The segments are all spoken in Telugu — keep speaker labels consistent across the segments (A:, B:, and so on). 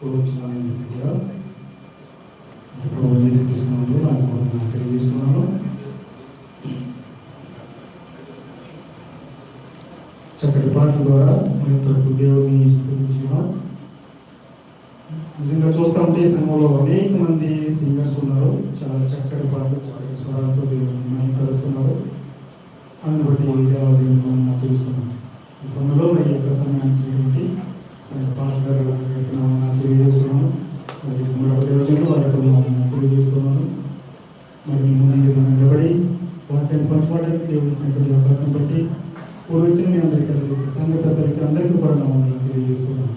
A: వచ్చిన తీసుకున్నాను నాకు తెలియజేస్తున్నాను. చక్కటి పాటల ద్వారా మరింతకు దేవుడిని స్తుతించున్నాం. నిజంగా చూస్తూ ఉంటే ఈ సమయంలో అనేక మంది సింగర్స్ ఉన్నారు. చాలా చక్కటి పాటలు చక్కటి స్వరాలతో దేవుడిని మహిమపరుస్తున్నారు. అందుని బట్టి దేవాలయం చూస్తున్నాం. ఈ సమయంలో ఈ యొక్క సమయానికి పాస్టర్ గారు తెలియజేస్తున్నాను. మరి మరొక దేవజనులు వారికి తెలియజేస్తున్నాను. మరి ముందు నిలబడి వాటిని పంచుకోవడానికి దేవుడికి అవకాశం బట్టి పూర్వచ్చిన మీ అందరికీ సంఘ పెద్దలకి అందరికీ కూడా తెలియజేస్తున్నాను.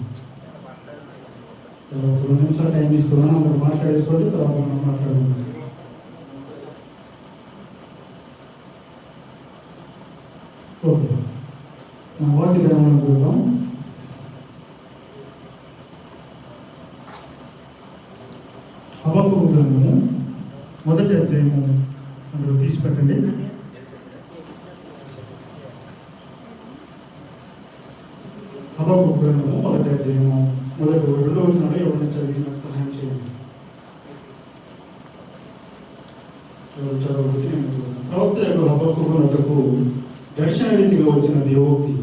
A: 2 నిమిషాలు టైం తీసుకున్నాను. అందరూ మాట్లాడేసుకోండి, తర్వాత మనం మాట్లాడుకుంటాం. ఓకే, నా వాటి గ్రామంలో చూద్దాం. హబక్కూకు గ్రంథము 1వ అధ్యాయము అందరూ తీసి పెట్టండి. హబక్కూకు గ్రంథము 1వ అధ్యాయము 2వ వచనంలో ఎవరిని చదివి నాకు సహాయం చేయండి. చదవబోతే ప్రవక్త యొక్క హబక్కూకు వద్దకు దర్శన రీతిగా వచ్చిన దేవోక్తి,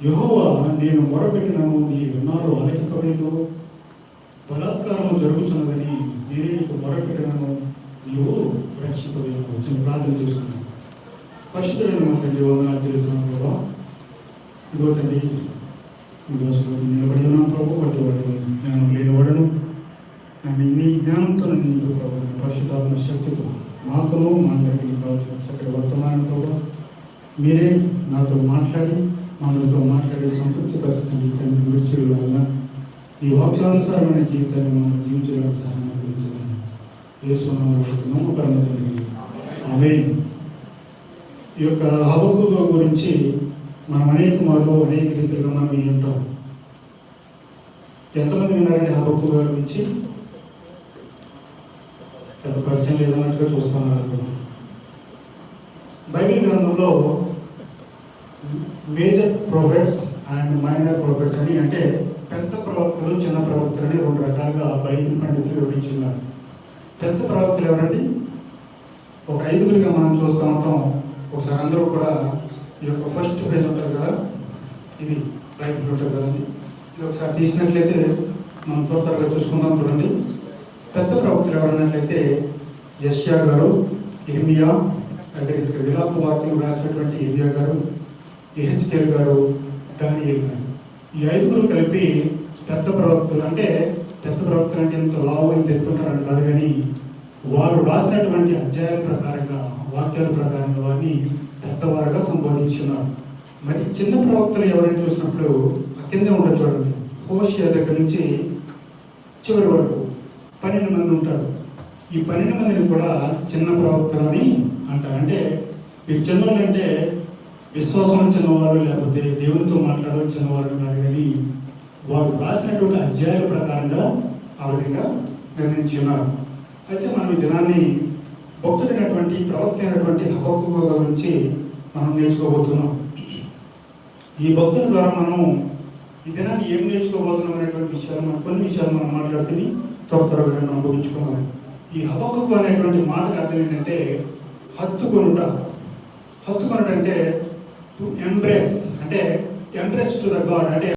A: యెహోవా నేను మొరపెట్టినను నీ విన్నారో ఆలకింపలేదు, బలాత్కారము జరుగుతున్నదని నేను నీకు మొరపెట్టినను నీవు రక్షింపలేదు. వచ్చిన ప్రార్థన చేసుకున్నాను. పరిశుద్ధులైన మా తండ్రి వందనాలు తెలుస్తున్నాను ప్రభా. ఇదిగో తండ్రి, నిలబడి ఉన్నాను ప్రభు. వాటి జ్ఞానం లేనివాడను నన్ను నీ జ్ఞానంతో నీకు ప్రభు పరిశుద్ధాత్మ శక్తితో మాకును మా అందరికీ కావచ్చు చక్కటి వర్తమానం ప్రభు. మీరే నాతో మాట్లాడి మనతో మాట్లాడే సంతృప్తి పరిస్థితిని విడిచిల వల్ల ఈ వాక్యానుసారమైన జీవితాన్ని మనం జీవించడానికి సహాయం అందించాలని యేసునామములో పరమతండ్రి ఆమేన్. ఈ యొక్క హబక్కూకు గురించి మనం అనేక రీతిలుగా మనం వింటాం. ఎంతమంది విన్నారండి హబక్కూకు గారి గురించి? పెద్ద పరిచయం లేదన్నట్టుగా చూస్తున్నారు. బైబిల్ గ్రంథంలో major prophets and minor prophets అని, అంటే పెద్ద ప్రవక్తలు చిన్న ప్రవక్తలు అని 2 రకాలుగా బైబిల్ పండితులు వివరించున్నారు. పెద్ద ప్రవక్తలు ఎవరండి? ఒక 5గురిగా మనం చూస్తూ ఉంటాం. ఒకసారి అందరూ కూడా ఈ యొక్క ఫస్ట్ పేజ్ ఉంటుంది కదా, ఇది బైబిల్ ఉంటుంది కదండి, ఇది ఒకసారి తీసినట్లయితే మనం త్వరగా చూసుకుందాం. చూడండి, పెద్ద ప్రవక్తలు ఎవరన్నట్లయితే యెషయా గారు, ఇర్మియా, అదే విలాప వాక్యం రాసినటువంటి ఇర్మియా గారు, యెహెజ్కేలు గారు, దానియేలు గారు. ఈ 5గురు కలిపి పెద్ద ప్రవక్తలు. అంటే పెద్ద ప్రవక్తలు అంటే ఇంత లావు ఇంత ఎత్తుంటారని కాదు, కానీ వారు రాసినటువంటి అధ్యాయాల ప్రకారంగా వాక్యాల ప్రకారంగా వారిని పెద్దవారుగా సంబోధించున్నారు. మరి చిన్న ప్రవక్తలు ఎవరైనా చూసినప్పుడు కింద ఉండదు చూడండి, హోషియా దగ్గర నుంచి చివరి వరకు 12 మంది ఉంటారు. ఈ 12 మందిని కూడా చిన్న ప్రవక్తలు అని అంటారు. అంటే వీరు చిన్నవాళ్ళు అంటే విశ్వాసం చిన్నవారు, లేకపోతే దేవునితో మాట్లాడడం చిన్నవారు కాదు, కానీ వారు రాసినటువంటి అధ్యాయాల ప్రకారంగా ఆ విధంగా నిర్ణయించున్నారు. అయితే మనం ఈ దినాన్ని భక్తుడైనటువంటి ప్రవక్త అయినటువంటి హబక్కూకు గురించి మనం నేర్చుకోబోతున్నాం. ఈ భక్తుల ద్వారా మనం ఈ దినాన్ని ఏం నేర్చుకోబోతున్నాం అనేటువంటి విషయాలు కొన్ని విషయాలు మనం మాట్లాడుకుని త్వరగా మనం ముగించుకున్నాం. ఈ హబక్కూకు అనేటువంటి మాటకు అర్థం ఏంటంటే హత్తుకొనుట. హత్తుకొనుట అంటే టు ఎంబ్రేస్, అంటే ఎంబ్రేస్ టు ద గాడ్, అంటే